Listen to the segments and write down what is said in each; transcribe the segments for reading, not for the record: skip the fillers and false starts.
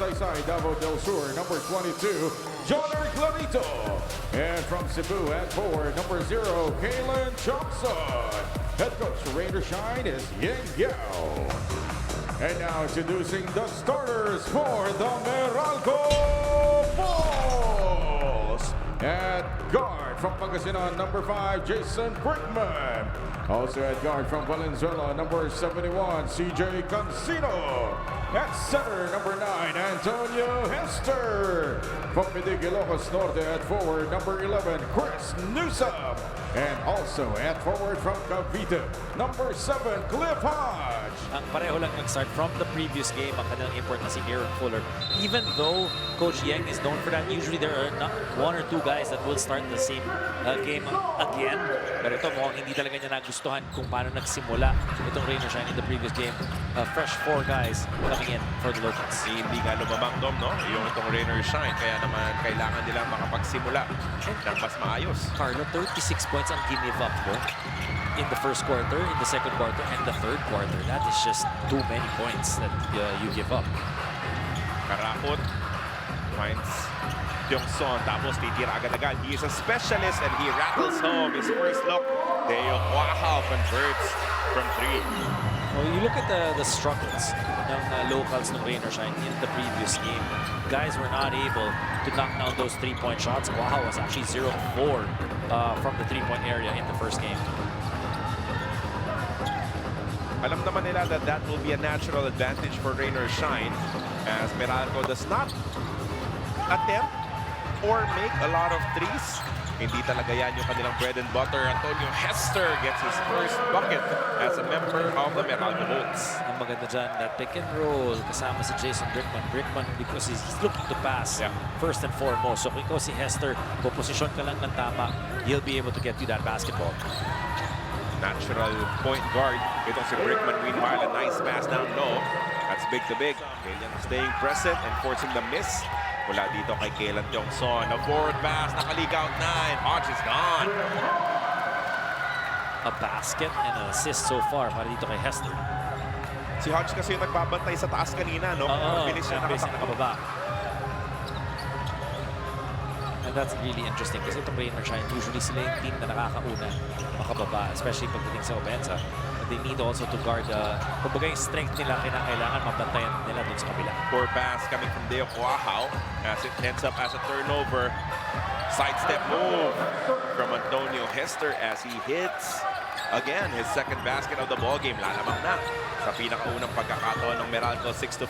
Saysay, Davao del Sur, number 22, John Eric Clarito. And from Cebu at forward, number 0, Kalen Johnson. Head coach for Raider Shine is Yang Yao. And now introducing the starters for the Meralco Bulls. At guard from Pangasinan, number 5, Jason Brickman. Also at guard from Valenzuela, number 71, CJ Cancino. At center, number 9, Antonio Hester. From Pidi, Ilocos Norte at forward, number 11, Chris Newsom. And also at forward from Cavite, number 7, Cliff Hodge. Ang pareho lang nag-start from the previous game ang kanilang import na si Aaron Fuller. Even though Coach Yang is known for that, usually there are not one or two guys that will start the same game again. Pero ito mukhang hindi talaga niya nagustuhan kung paano nagsimula itong Rainer Shine in the previous game. Fresh 4 guys coming in for the locals. Hindi nga lumamang, Dom, no? Yung itong Rainer Shine. Kaya naman kailangan nila makapagsimula ng mas maayos. Carlo, 36 points ang give up mo in the first quarter, in the second quarter, and the third quarter. That is just too many points that you give up. Karakot finds Tiongson, tapos titira agad-agad. He is a specialist and he rattles home his first look. Deo Quahao converts from 3. Well, you look at the struggles ng locals ng Rainer Shine in the previous game. Guys were not able to knock down those 3-point shots. Quahao was actually 0-4 from the 3-point area in the first game. Alam naman nila that that will be a natural advantage for Rainer Shine as Meralco does not attempt or make a lot of threes. Hindi talaga yan yung kanilang bread and butter. Antonio Hester gets his first bucket as a member of the Meralco Bolts. Ang maganda dyan, that pick and roll kasama si Jason Brickman. Brickman, because he's looking to pass first and foremost. So kung ikaw si Hester, puposisyon ka lang ng tama, he'll be able to get you that basketball. Natural point guard. Itong si Brickman, meanwhile, a nice pass down low. That's big to big. Kailan staying present and forcing the miss. Mula dito kay Kalen Tiongson. A forward pass, nakaleak out 9. Hodge is gone. A basket and an assist so far para dito kay Hester. Si Hodge kasi yung nagbabantay sa taas kanina, no? Bilis siya nakatakbo. nakababa. And that's really interesting kasi itong Rainer Shine, usually sila yung team na nakakauna makababa, especially pagdating sa offense. They need also to guard, kumbaga yung strength nila, kailangan mabantayan nila dun sa kabila. Poor pass coming from Deo Quahao as it ends up as a turnover. Sidestep move from Antonio Hester as he hits again his second basket of the ball game. Lalamang na sa pinakaunang pagkakataon ng Meralco 6-5.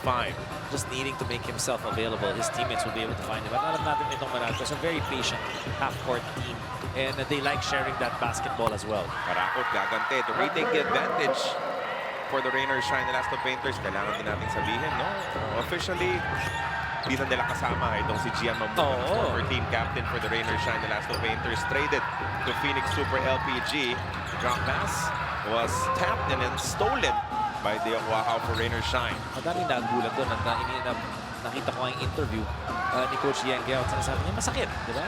Just needing to make himself available. His teammates will be able to find him. At alam natin itong Meralco is a very patient half-court team. And they like sharing that basketball as well. Karakot gagante to retake the advantage for the Rainer Shine the last of Painters. Kailangan din natin sabihin, no? Officially, di na nila kasama itong si Gian Mamuan, former team captain for the Rainer Shine the last of Painters, traded to Phoenix Super LPG. Drop pass was tapped and then stolen by Deo Quahao for Rainer Shine. Madaming nagulat doon at nakita ko ang interview ni Coach Yang Yao. Sinasabi niya, masakit, di ba?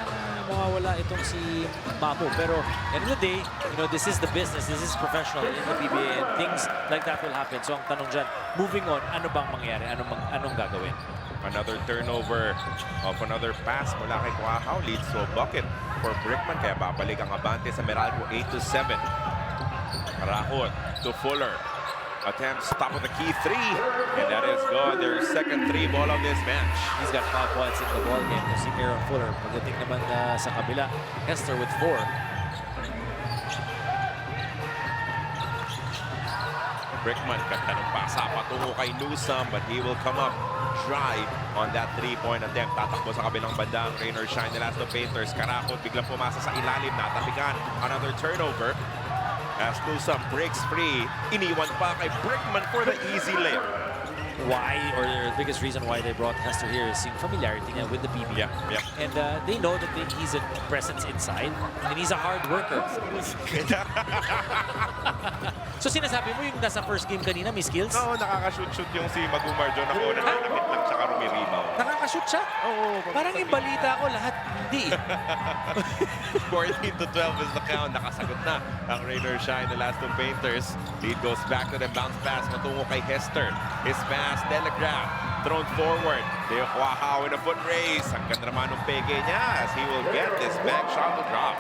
Mawawala itong si Mamu. Pero end of the day, you know, this is the business, this is professional in the PBA and things like that will happen. So ang tanong dyan, moving on, ano bang mangyari? Anong gagawin? Another turnover of another pass mula kay Quahao leads to a bucket for Brickman. Kaya babalik ang abante sa Meralco 8-7. Karakot to Fuller. Attempts top of the key 3. And that is good. Their second 3 ball of this match. He's got 5 points in the ball game. Si Aaron Fuller. Pagdating naman sa kabila, Hester with 4. Brickman, ganda ng pasa patungo kay Newsom, but he will come up dry on that 3-point attempt. Tatakbo sa kabilang banda ang Rainer Shine, the last of Painters. Karakot biglang pumasa sa ilalim, natapikan. Another turnover as Newsom breaks free. Iniwan pa kay Brickman for the easy layup. Why, or the biggest reason why they brought Hester here is yung familiarity niya with the PB. And they know that he's a presence inside, and he's a hard worker. So sinasabi mo yung nasa first game kanina, may skills? Oo, nakaka-shoot-shoot yung si Magumar John ako na nanakit lang siya karumi-rebound. Nakaka-shoot siya? Oo. Parang yung balita ko, lahat hindi. 14-12 is the count. Nakasagot na ang Rainer Shine, the last of Painters. Lead goes back to the bounce pass patungo kay Hester. His pass, telegraph. thrown forward. De Joao in a foot race. Ang ganda naman ng peke niya as he will get this back shot to drop.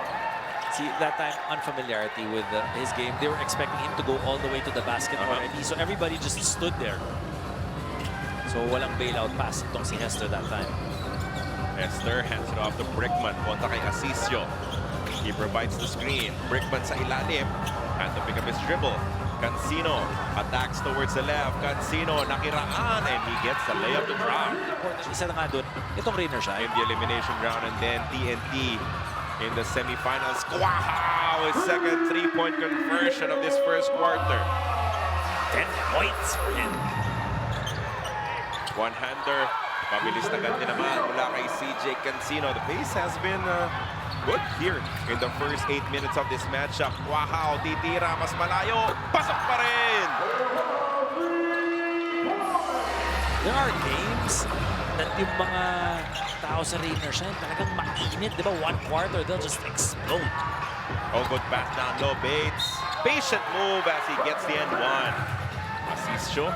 See, that time, unfamiliarity with his game. They were expecting him to go all the way to the basket already. So everybody just stood there. So walang bailout pass itong si Hester that time. Hester hands it off to Brickman. Punta kay Asisio. He provides the screen. Brickman sa ilalim. And to pick up his dribble. Cancino attacks towards the left. Cancino nakiraan and he gets the layup to drop. Important, isa na nga doon, itong Rainer siya. In the elimination round and then TNT in the semifinals. Wow! His second three-point conversion of this first quarter. 10 points for him. One-hander. Mabilis na ganti naman mula kay CJ Cancino. The pace has been good here in the first 8 minutes of this matchup. Wow! Titira, mas malayo. Pasok pa rin! There are games that yung mga tao sa Rainer siya talagang mainit, di ba? One quarter, they'll just explode. Oh, good pass down low. Bates. Patient move as he gets the end one. Asisio.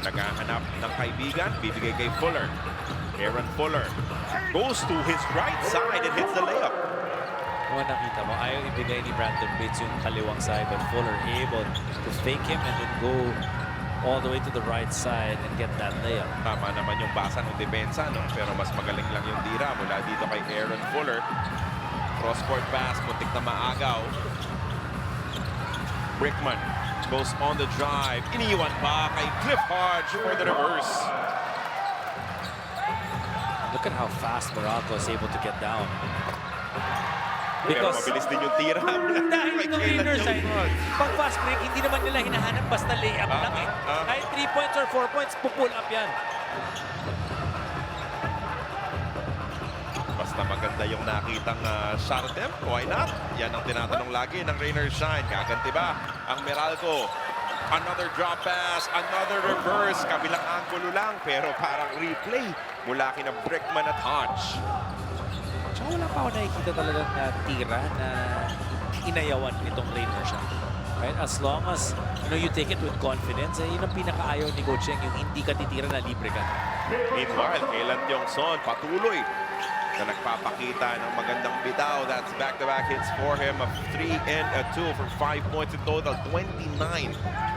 Naghahanap ng kaibigan. Bibigay kay Fuller. Aaron Fuller goes to his right side and hits the layup. Kung nakita mo, ayaw ibigay ni Brandon Bates yung kaliwang side, but Fuller able to fake him and then go all the way to the right side and get that layup. Tama naman yung basa ng depensa, no? Pero mas magaling lang yung tira mula dito kay Aaron Fuller. Cross-court pass, muntik na maagaw. Brickman goes on the drive. Iniwan pa kay Cliff Hodge for the reverse. Look at how fast Morocco is able to get down. Pero Because mabilis din yung tira. dahil itong Rainer side, pag fast break, hindi naman nila hinahanap basta layup lang eh. Kahit 3 points or 4 points, pupull up yan. Basta maganda yung nakitang shot attempt, why not? Yan ang tinatanong lagi ng Rainer Shine. Kaganti ba ang Meralco? Another drop pass, another reverse. Kabilang anggulo lang, pero parang replay mula kina Brickman at Hodge. Tsaka wala pa ako nakikita talagang tira na inayawan nitong Rainer siya. Right? As long as you take it with confidence, yun ang pinakaayaw ni Coach Yeng, yung hindi ka titira na libre ka. Meanwhile, Kailan Tiongson patuloy na nagpapakita ng magandang bitaw. That's back-to-back hits for him of 3 and 2 for 5 points in total. 29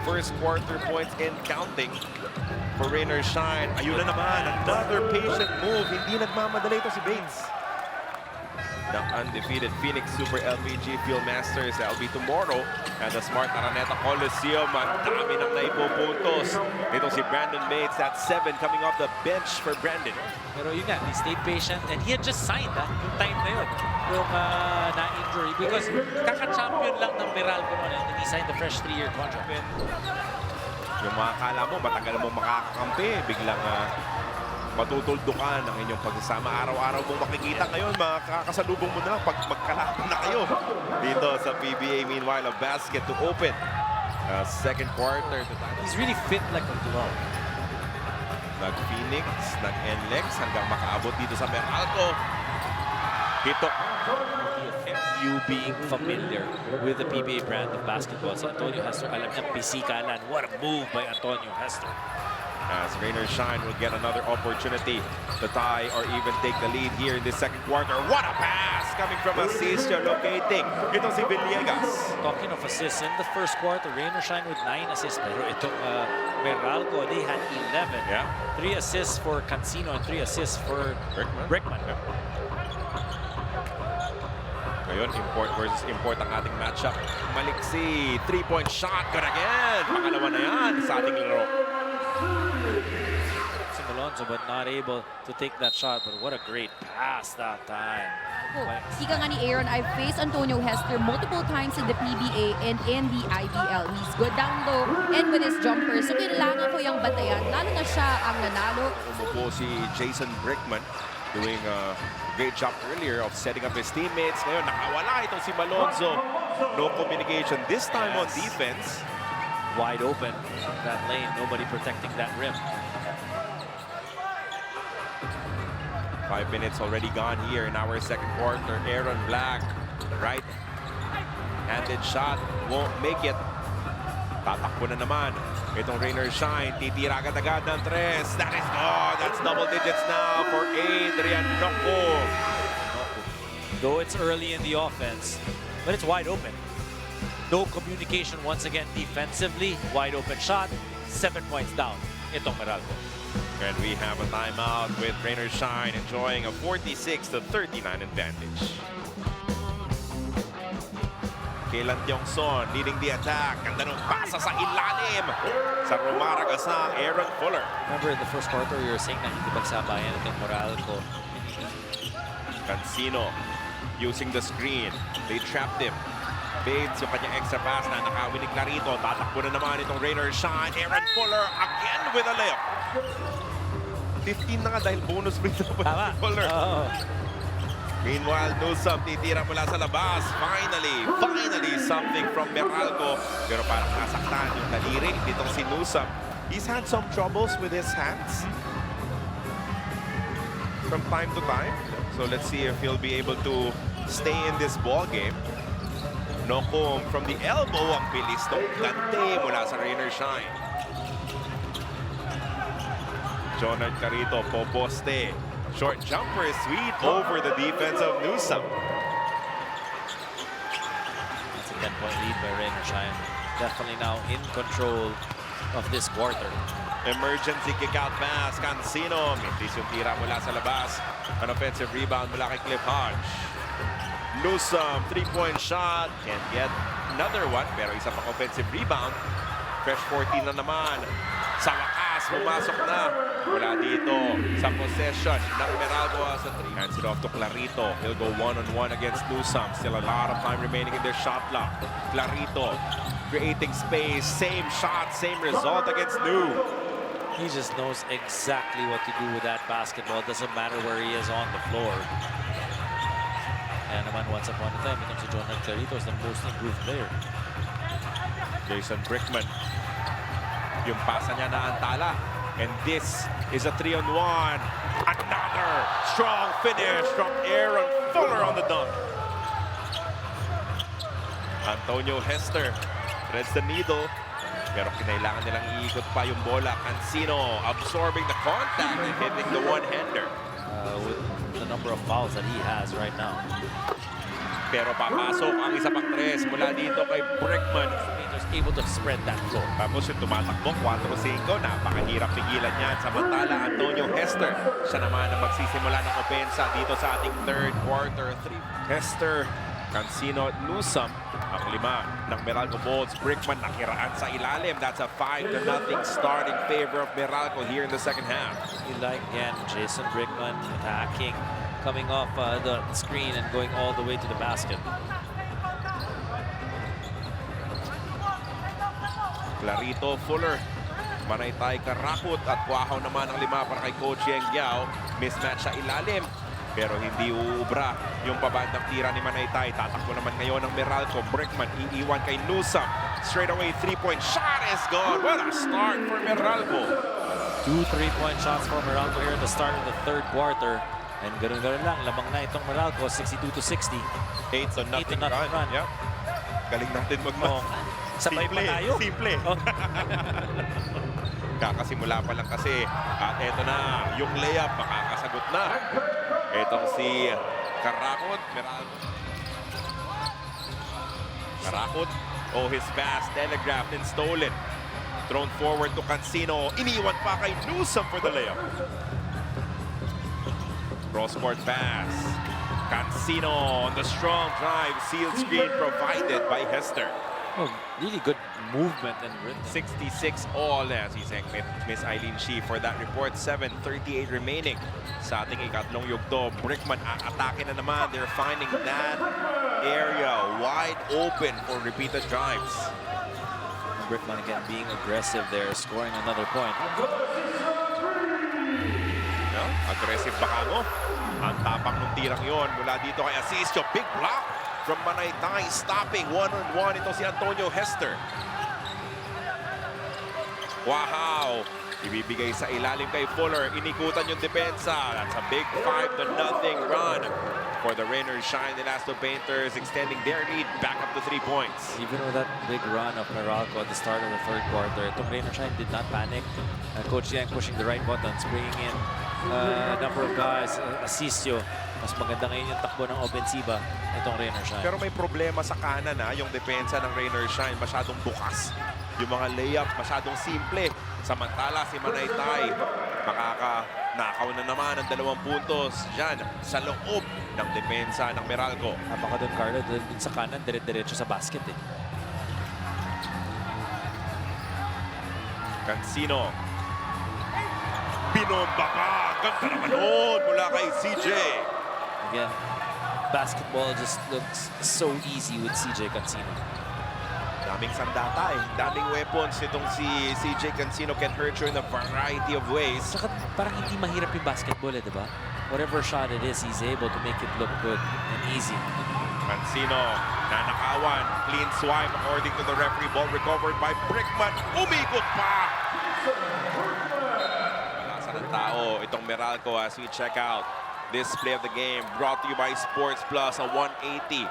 first quarter points and counting for Rainer Shine. Ayun na naman, another patient move. Hindi nagmamadali ito si Bates. The undefeated Phoenix Super LPG Field Masters. That'll be tomorrow at the Smart Araneta Coliseum. Ang dami ng naipupuntos. Itong si Brandon Bates. That's 7 coming off the bench for Brandon. Pero yun nga, he stayed patient and he had just signed yung time na yun, yung na-injury. Because kaka-champion lang ng Meralco noon and he signed the fresh 3-year contract. Yung mga kala mo, matagal mo makakakampi. Biglang matutuldukan ang inyong pagsasama. Araw-araw mong makikita ngayon, makakasalubong mo na pag magkalaban na kayo. Dito sa PBA, meanwhile, a basket to open. Second quarter. He's really fit like a glove. Nag-Phoenix, nag-NLEX, hanggang makaabot dito sa Meralco. Hito. You being familiar with the PBA brand of basketball. So Antonio Hester, alam niya, pisikalan. What a move by Antonio Hester. As Rainer Shine will get another opportunity to tie or even take the lead here in the second quarter. What a pass coming from Asisio locating. Ito si Villegas. Talking of assists, in the first quarter, Rainer Shine with 9 assists. Pero itong Meralco, they had 11. Yeah. 3 assists for Cancino and 3 assists for Brickman. Ngayon, import versus import ang ating matchup. Maliksi, 3-point shot. Good again. Pangalawa na yan sa ating laro. Alonso but not able to take that shot, but what a great pass that time. Sika nga ni Aaron, I've faced Antonio Hester multiple times in the PBA and in the IBL. He's good down low and with his jumper. So kailangan ko yung batayan, lalo na siya ang nanalo. Umupo si Jason Brickman doing a great job earlier of setting up his teammates. Ngayon, nakawala itong si Malonzo. No communication this time on defense. Wide open, that lane, nobody protecting that rim. 5 minutes already gone here in our second quarter. Aaron Black, right-handed shot, won't make it. Tatakbo na naman. Itong Rainer Shine, titira agad-agad ng tres. That is good. That's double digits now for Adrian Noco. Though it's early in the offense, but it's wide open. No communication once again defensively. Wide open shot. 7 points down. Itong Meralco. And we have a timeout with Rainer Shine enjoying a 46-39 advantage. Kailan Yongson leading the attack. Ganda nung pasa sa ilalim. Sa rumaragasang Aaron Fuller. Remember in the first quarter, you were saying na hindi pagsabayan itong Meralco. Cancino using the screen. They trapped him. Bates yung kanyang extra pass na nakawin ni Clarito. Tatakbo na naman itong Rainer Shine. Aaron Fuller again with a layup. 15 na nga dahil bonus free throw pa ni Fuller. Meanwhile, Newsome titira mula sa labas. Finally something from Meralco. Pero parang nasaktan yung daliri ditong si Newsome. He's had some troubles with his hands from time to time. So let's see if he'll be able to stay in this ball game. Noco from the elbow ang bilis ng Dante mula sa Rainer Shine. Jonard Carito, poposte. Short jumper is sweet over the defense of Newsome. That's a 10-point lead by Rainer Shine. Definitely now in control of this quarter. Emergency kick-out pass. Cancino. Mintis yung tira mula sa labas. An offensive rebound mula kay Cliff Hodge. Newsome, 3-point shot. Can't get another one. Pero isa pang offensive rebound. Fresh 14 na naman. Sa wakas, pumasok na. Wala dito sa possession ng Meralco sa 3. Hands it off to Clarito. He'll go one-on-one against Newsome. Still a lot of time remaining in their shot clock. Clarito creating space. Same shot, same result against New. He just knows exactly what to do with that basketball. Doesn't matter where he is on the floor. And naman, once upon a time, itong si Jonard Clarito is the most improved player. Jason Brickman. Yung pasa niya na antala. And this is a 3-on-1. Another strong finish from Aaron Fuller on the dunk. Antonio Hester threads the needle. Pero kinailangan nilang iikot pa yung bola. Cancino absorbing the contact and hitting the one-hander. With the number of fouls that he has right now. Pero papasok ang isa pang tres mula dito kay Brickman. He's able to spread that floor. Tapos yung tumatakbo, 4-5. Napakahirap pigilan yan. Samantala, Antonio Hester. Siya naman ang magsisimula ng opensa dito sa ating third quarter. Hester, Cancino at Newsome. Ang 5 ng Meralco Bolts. Brickman nakiraan sa ilalim. That's a 5-0 start in favor of Meralco here in the second half. You like, again, Jason Brickman attacking, coming off the screen and going all the way to the basket. Clarito, Fuller, Manaytay, Karakot at Wahaw naman ang 5 para kay Coach Yeng Giao. Mismatch sa ilalim. Pero hindi uubra yung pabandang tira ni Manaytay. Tatakbo naman ngayon ng Meralco. Brickman iiwan kay Newsome. Straight away, 3-point shot is good. What a start for Meralco. 2 3-point shots for Meralco here at the start of the third quarter. And ganun-ganun lang, lamang na itong Meralco, 62-60. 8-0 run. Yep. Galing natin Oh, sabay pa tayo. Simple. Oh. Kakasimula pa lang kasi. At eto na, yung layup, makakasagot na. Etong si Karakot. Karakot. Oh, his pass telegraphed and stolen. Thrown forward to Cancino. Iniwan pa kay Newsome for the layup. Cross-court pass. Cancino on the strong drive. Sealed screen provided by Hester. Oh, really good movement and rhythm. 66 all as he's saying Miss Eileen Shee for that report. 7:38 remaining sa ating ikatlong yugto. Brickman aatake na naman. They're finding that area wide open for repeated drives. Brickman again being aggressive there, scoring another point. No? Aggressive baka mo. Ang tapang ng tirang yon mula dito kay Asisio. Big block from Manaytay, stopping one-on-one. Ito si Antonio Hester. Wow! Ibibigay sa ilalim kay Fuller. Inikutan yung depensa. That's a big 5-0 run for the Rain or Shine. The Elasto Painters extending their lead back up to 3 points. Even with that big run of Meralco at the start of the third quarter, itong Rain or Shine did not panic. Coach Yang pushing the right buttons, bringing in a number of guys. Asisio, mas maganda ngayon yung takbo ng ofensiba itong Rain or Shine. Pero may problema sa kanan yung depensa ng Rain or Shine. Masyadong bukas. Yung mga layup masyadong simple. Samantala si Manaytay nakaw na naman ng 2 puntos dyan sa loob ng depensa ng Meralco. Napaka doon, Carlo, doon sa kanan, dire-diretso sa basket eh. Cancino. Binomba pa. Ganda naman doon mula kay CJ. Again, basketball just looks so easy with CJ Cancino. Daming sandata daming weapons itong si CJ Cancino can hurt you in a variety of ways. Saka parang hindi mahirap yung basketball eh, di ba? Whatever shot it is, he's able to make it look good and easy. Cancino, nanakawan, clean swipe according to the referee. Ball recovered by Brickman. Umikot pa! Nasa ng tao itong Meralco as we check out this play of the game. Brought to you by Sports Plus, a 180.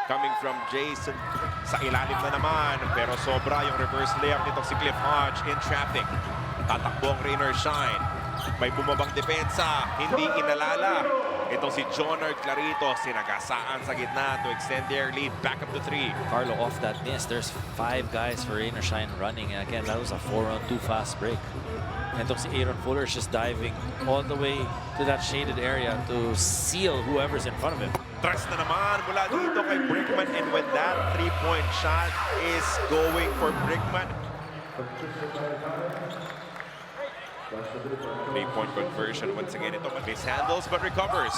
Coming from Jason. Sa ilalim na naman, pero sobra yung reverse layup nitong si Cliff Hodge in traffic. Tatakbo ang Rain or Shine. May bumabang depensa, hindi inalala. Itong si Jonard Clarito, sinagasaan sa gitna to extend their lead back up to 3. Carlo off that miss. There's 5 guys for Rain or Shine running. And again, that was a 4-on-2 fast break. And itong si Aaron Fuller is just diving all the way to that shaded area to seal whoever's in front of him. Tres na naman mula dito kay Brickman, and when that 3-point shot is going for Brickman. 3-point conversion once again. Ito mishandles but recovers.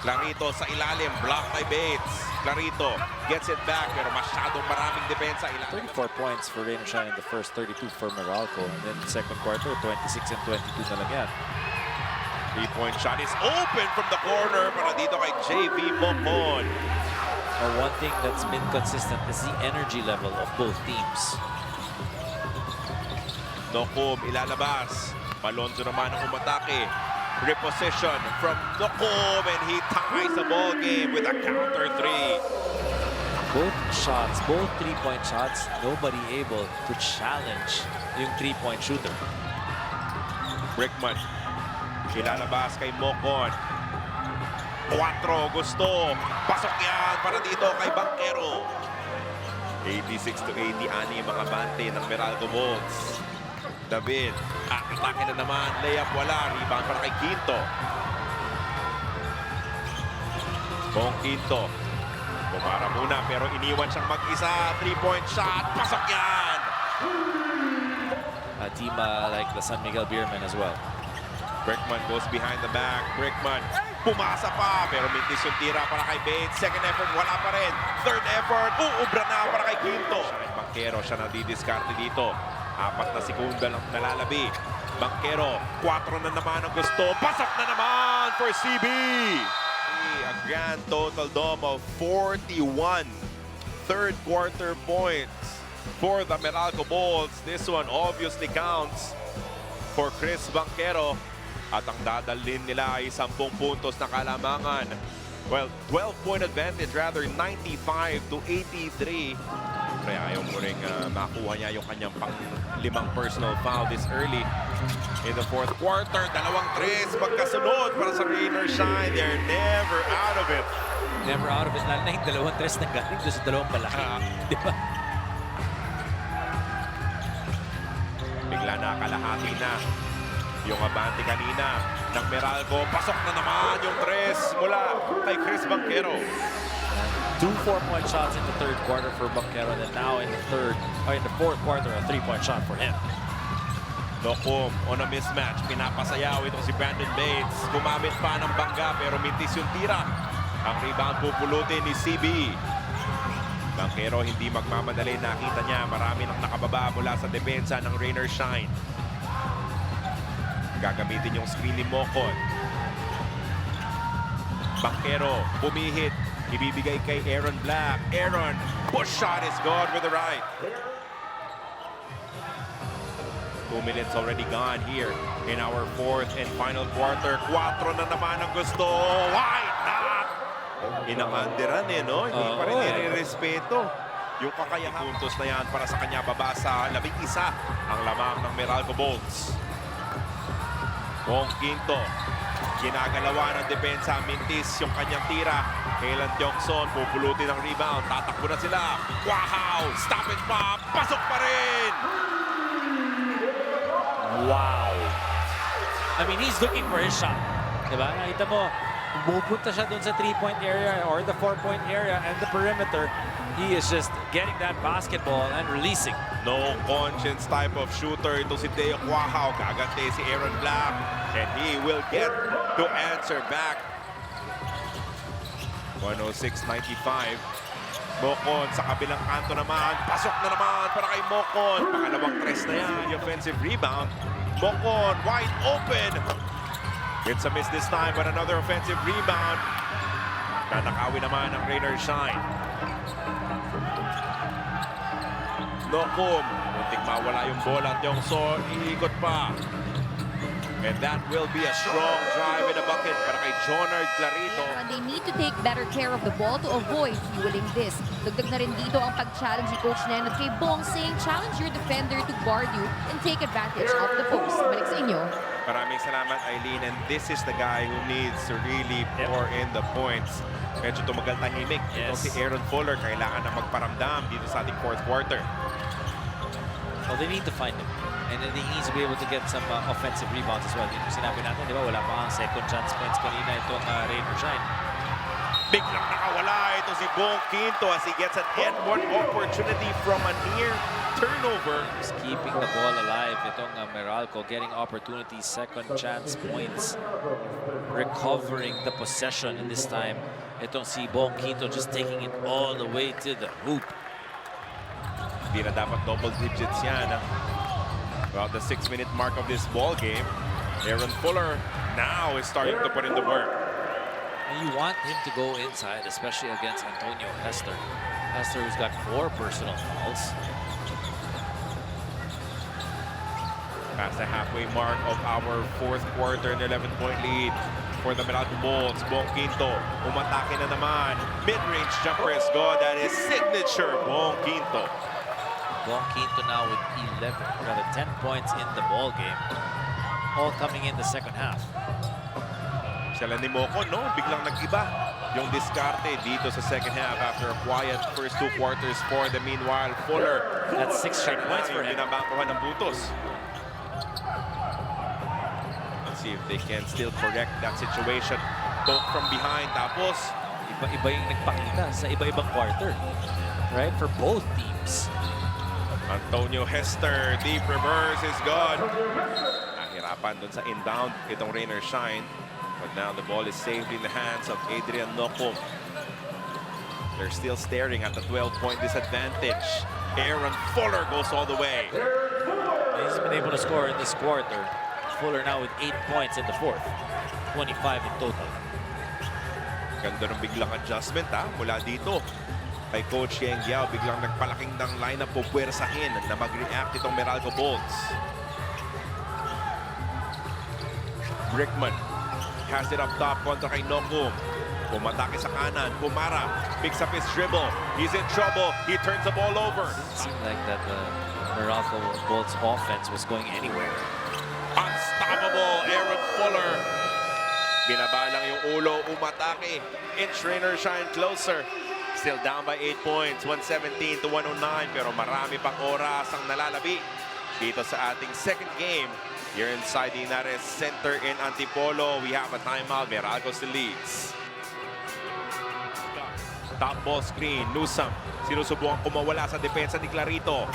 Clarito sa ilalim, block by Bates. Clarito gets it back pero masyadong maraming depensa. 34 points for Rain or Shine in the first, 32 for Meralco. And then the second quarter, 26 and 22 na lang yan. 3-point shot is open from the corner para dito kay JV Momon. One thing that's been consistent is the energy level of both teams. Nokum ilalabas. Malonzo naman ang umatake. Reposition from Nokum and he ties the ball game with a counter 3. Both shots, both 3-point shots, nobody able to challenge yung 3-point shooter. Brickman. Ilalabas kay Mocon. 4 gusto. Pasok yan para dito kay Banquero. 86-80 ani mga bante ng Meralco Bulls. David, atake na naman. Layup wala. Rebound para kay Quinto. Bong Quinto. Bumara muna pero iniwan siyang mag-isa. 3-point shot. Pasok yan! A team like the San Miguel Beermen as well. Brickman goes behind the back. Brickman, pumasa pa. Pero mintis yung tira para kay Bates. Second effort, wala pa rin. Third effort, uubra na para kay Quinto. Banquero, siya nadidiskarte dito. 4 na sekunda lang nalalabi. Banquero, 4 na naman ang gusto. Pasok na naman for CB. A grand total dome of 41 third quarter points for the Meralco Bulls. This one obviously counts for Chris Banquero. At ang dadalhin nila ay 10 puntos na kalamangan. Well, 12-point advantage rather, 95-83. Kaya ayaw mo rin makuha niya yung kanyang pang-5 personal foul this early in the fourth quarter. 2 tres magkasunod para sa Rain or Shine. They're never out of it. Never out of it. Lalo na yung 2 tres na galing doon sa 2 palaki. Di ba? Bigla na kalahati na yung abante kanina ng Meralco. Pasok na naman yung tres mula kay Chris Banquero. 2 4-point shots in the third quarter for Banquero, and then now in the fourth quarter, a 3-point shot for him. Nokum on a mismatch. Pinapasayaw itong si Brandon Bates. Gumamit pa ng bangga pero mintis yung tira. Ang rebound pupulutin ni CB. Banquero hindi magmamadali. Nakita niya marami nang nakababa mula sa depensa ng Rain or Shine. Gagamitin yung screen ni Mocon. Banquero pumihit. Ibibigay kay Aaron Black. Aaron, push shot is good with the right. 2 minutes already gone here in our fourth and final quarter. 4 na naman ang gusto. Why not? Inakandiran no? Hindi pa rin nire-respeto. Yung kakayahan. Puntos na yan para sa kanya baba sa 11 ang lamang ng Meralco Bolts. Bong Quinto. Ginagalawa ng depensa. Mintis yung kanyang tira. Kailan Tiongson, pupulutin ang rebound. Tatakbo na sila. Wow! Stop and pop! Pasok pa rin! Wow! I mean, he's looking for his shot. Diba? Nakita mo, pupunta siya dun sa 3-point area or the 4-point area and the perimeter. He is just getting that basketball and releasing. No conscience type of shooter. Ito si Deo Quahao. Gagante si Aaron Black. And he will get to answer back. 106-95. Mocon sa kabilang kanto naman. Pasok na naman para kay Mocon. Pangalawang tres na yan. The offensive rebound. Mocon wide open. It's a miss this time but another offensive rebound. Nanakawi naman ang Rainer Shine. Nokum. Muntik mawala yung bola. Tiongson. Iikot pa. And that will be a strong drive in the bucket para kay Jonard Clarito. And they need to take better care of the ball to avoid fueling this. Dagdag na rin dito ang pag-challenge ni Coach Nenot kay Bong saying challenge your defender to guard you and take advantage of the post. Balik sa inyo. Maraming salamat, Eileen. And this is the guy who needs to really pour in the points. Medyo tumagal tahimik. Ito si Aaron Fuller. Kailangan na magparamdam dito sa ating fourth quarter. Well, they need to find him. And then he needs to be able to get some offensive rebounds as well. Yung sinabi natin, di ba? Wala pa ang second chance points kanina itong Rainer Shine. Biglang nakawala ito si Bong Quinto as he gets an N1 opportunity from a near turnover. Just keeping the ball alive. Itong Meralco getting opportunities, second chance points. Recovering the possession in this time. Itong si Bong Quinto just taking it all the way to the hoop. Hindi na dapat double digits yan. About the 6-minute mark of this ball game, Aaron Fuller now is starting to put in the work. And you want him to go inside, especially against Antonio Hester. Hester who's got 4 personal fouls. Past the halfway mark of our fourth quarter, an 11-point lead for the Meralco Bolts. Bong Quinto, umatake na naman. Mid-range jumper is good. That is signature Bong Quinto. Bong Quinto now with 10 points in the ball game. All coming in the second half. Sila ni Mocon, no? Biglang nag-iba yung diskarte dito sa second half after a quiet first 2 quarters for the meanwhile Fuller. That's 6 straight points for him. Binabangkuhan ng butos. Let's see if they can still correct that situation. Poke from behind, tapos Iba-iba yung nagpakita sa iba-ibang quarter. Right? For both teams. Antonio Hester, deep reverse is good. Nahirapan dun sa inbound itong Rainer Shine. But now the ball is saved in the hands of Adrian Nokum. They're still staring at the 12-point disadvantage. Aaron Fuller goes all the way. He's been able to score in this quarter. Fuller now with 8 points in the fourth. 25 in total. Ganda ng biglang adjustment mula dito. Kay Coach Yeng Giao, biglang nagpalaking ng lineup po puwersahin na mag-react itong Meralco Bolts. Brickman has it up top kontra kay Nokum. Pumatake sa kanan, Pumara picks up his dribble. He's in trouble. He turns the ball over. It seemed like that the Meralco Bolts offense was going anywhere. Unstoppable, Aaron Fuller. Binabalang yung ulo, umatake. Inch Rainer Shine closer. Still down by 8 points, 117 to 109. Pero marami pang oras ang nalalabi dito sa ating second game. Here inside the Inares Center in Antipolo, we have a timeout. Meralco still leads. Top ball screen, Newsome. Sinusubukan kumawala sa depensa ni Clarito.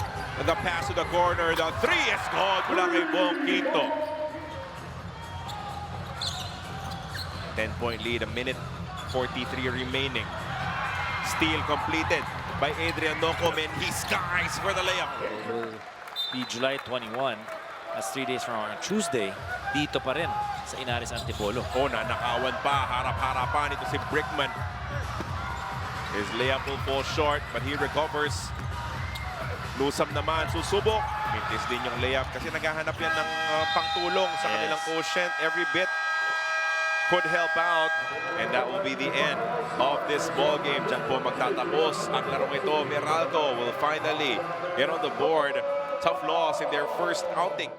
The pass to the corner, the 3 is good mula kay Bong Quinto. 10-point lead, a minute 43 remaining. Steal completed by Adrian Nokum and he skies for the layup. It will be July 21. That's 3 days from on Tuesday. Dito pa rin sa Inares Antipolo. Oh, nanakawan pa. Harap-harapan ito si Brickman. His layup will fall short but he recovers. Lusam naman, susubok. Mintis din yung layup kasi naghahanap yan ng pangtulong sa kanilang quotient. Every bit could help out. And that will be the end of this ball game. Diyan po magtatapos ang larong ito. Meralco will finally get on the board. Tough loss in their first outing.